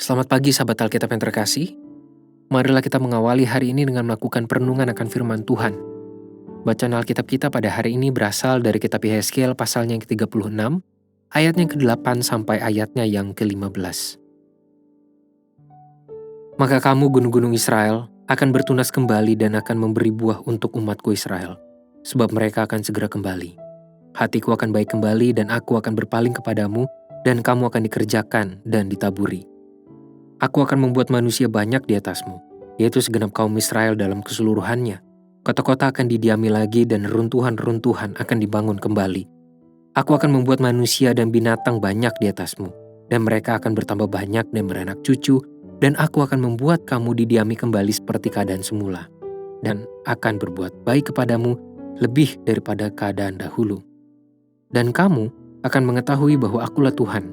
Selamat pagi sahabat Alkitab yang terkasih. Marilah kita mengawali hari ini dengan melakukan perenungan akan firman Tuhan. Bacaan Alkitab kita pada hari ini berasal dari kitab Yehezkiel pasalnya yang ke-36, ayatnya yang ke-8 sampai ayatnya yang ke-15. Maka kamu gunung-gunung Israel akan bertunas kembali dan akan memberi buah untuk umatku Israel, sebab mereka akan segera kembali. Hatiku akan baik kembali dan aku akan berpaling kepadamu, dan kamu akan dikerjakan dan ditaburi. Aku akan membuat manusia banyak di atasmu, yaitu segenap kaum Israel dalam keseluruhannya. Kota-kota akan didiami lagi dan runtuhan-runtuhan akan dibangun kembali. Aku akan membuat manusia dan binatang banyak di atasmu, dan mereka akan bertambah banyak dan beranak cucu, dan aku akan membuat kamu didiami kembali seperti keadaan semula, dan akan berbuat baik kepadamu lebih daripada keadaan dahulu. Dan kamu akan mengetahui bahwa akulah Tuhan.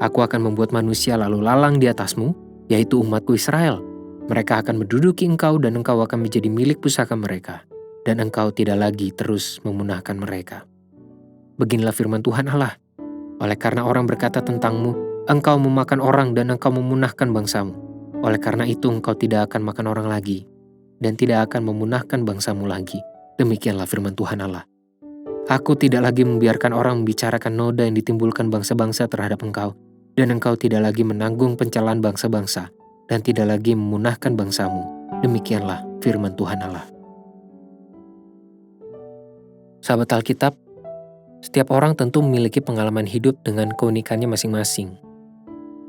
Aku akan membuat manusia lalu lalang di atasmu, yaitu umatku Israel. Mereka akan menduduki engkau dan engkau akan menjadi milik pusaka mereka, dan engkau tidak lagi terus memunahkan mereka. Beginilah firman Tuhan Allah. Oleh karena orang berkata tentangmu, engkau memakan orang dan engkau memunahkan bangsamu. Oleh karena itu engkau tidak akan makan orang lagi, dan tidak akan memunahkan bangsamu lagi. Demikianlah firman Tuhan Allah. Aku tidak lagi membiarkan orang membicarakan noda yang ditimbulkan bangsa-bangsa terhadap engkau, dan engkau tidak lagi menanggung pencelaan bangsa-bangsa, dan tidak lagi memunahkan bangsamu. Demikianlah firman Tuhan Allah. Sahabat Alkitab, setiap orang tentu memiliki pengalaman hidup dengan keunikannya masing-masing.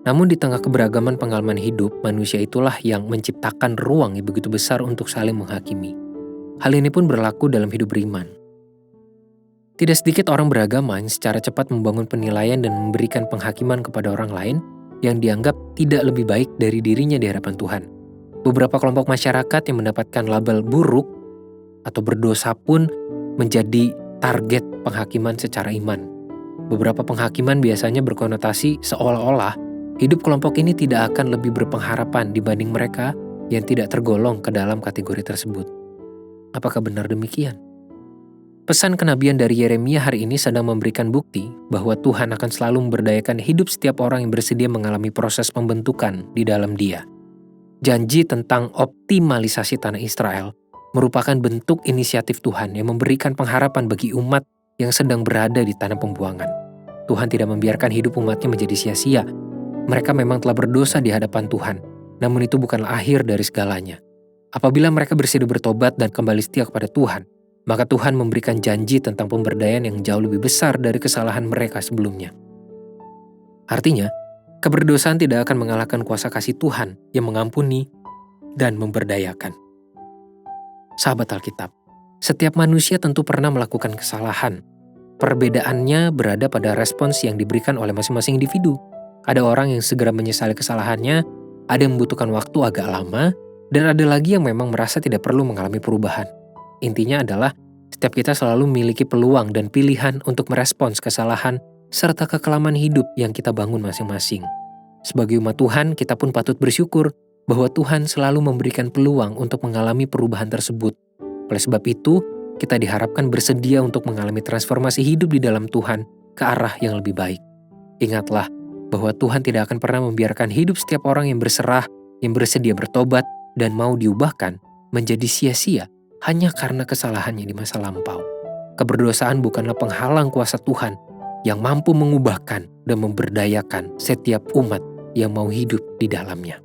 Namun di tengah keberagaman pengalaman hidup, manusia itulah yang menciptakan ruang yang begitu besar untuk saling menghakimi. Hal ini pun berlaku dalam hidup beriman. Tidak sedikit orang beragama yang secara cepat membangun penilaian dan memberikan penghakiman kepada orang lain yang dianggap tidak lebih baik dari dirinya di hadapan Tuhan. Beberapa kelompok masyarakat yang mendapatkan label buruk atau berdosa pun menjadi target penghakiman secara iman. Beberapa penghakiman biasanya berkonotasi seolah-olah hidup kelompok ini tidak akan lebih berpengharapan dibanding mereka yang tidak tergolong ke dalam kategori tersebut. Apakah benar demikian? Pesan kenabian dari Yeremia hari ini sedang memberikan bukti bahwa Tuhan akan selalu memberdayakan hidup setiap orang yang bersedia mengalami proses pembentukan di dalam Dia. Janji tentang optimalisasi tanah Israel merupakan bentuk inisiatif Tuhan yang memberikan pengharapan bagi umat yang sedang berada di tanah pembuangan. Tuhan tidak membiarkan hidup umatnya menjadi sia-sia. Mereka memang telah berdosa di hadapan Tuhan, namun itu bukanlah akhir dari segalanya. Apabila mereka bersedia bertobat dan kembali setia kepada Tuhan, maka Tuhan memberikan janji tentang pemberdayaan yang jauh lebih besar dari kesalahan mereka sebelumnya. Artinya, keberdosaan tidak akan mengalahkan kuasa kasih Tuhan yang mengampuni dan memberdayakan. Sahabat Alkitab, setiap manusia tentu pernah melakukan kesalahan. Perbedaannya berada pada respons yang diberikan oleh masing-masing individu. Ada orang yang segera menyesali kesalahannya, ada yang membutuhkan waktu agak lama, dan ada lagi yang memang merasa tidak perlu mengalami perubahan. Intinya adalah, setiap kita selalu memiliki peluang dan pilihan untuk merespons kesalahan serta kekelaman hidup yang kita bangun masing-masing. Sebagai umat Tuhan, kita pun patut bersyukur bahwa Tuhan selalu memberikan peluang untuk mengalami perubahan tersebut. Oleh sebab itu, kita diharapkan bersedia untuk mengalami transformasi hidup di dalam Tuhan ke arah yang lebih baik. Ingatlah bahwa Tuhan tidak akan pernah membiarkan hidup setiap orang yang berserah, yang bersedia bertobat, dan mau diubahkan menjadi sia-sia hanya karena kesalahannya di masa lampau. Keberdosaan bukanlah penghalang kuasa Tuhan yang mampu mengubahkan dan memberdayakan setiap umat yang mau hidup di dalamnya.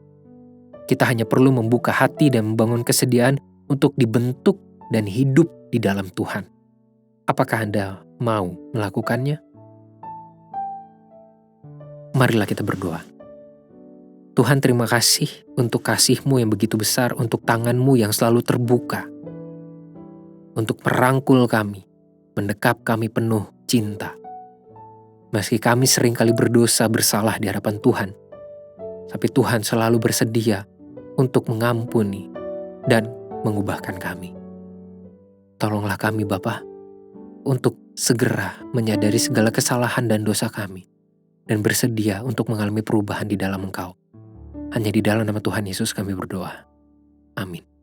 Kita hanya perlu membuka hati dan membangun kesediaan untuk dibentuk dan hidup di dalam Tuhan. Apakah Anda mau melakukannya? Marilah kita berdoa. Tuhan, terima kasih untuk kasih-Mu yang begitu besar, untuk tangan-Mu yang selalu terbuka, untuk merangkul kami, mendekap kami penuh cinta. Meski kami seringkali berdosa bersalah di hadapan Tuhan, tapi Tuhan selalu bersedia untuk mengampuni dan mengubahkan kami. Tolonglah kami Bapa, untuk segera menyadari segala kesalahan dan dosa kami, dan bersedia untuk mengalami perubahan di dalam Engkau. Hanya di dalam nama Tuhan Yesus kami berdoa. Amin.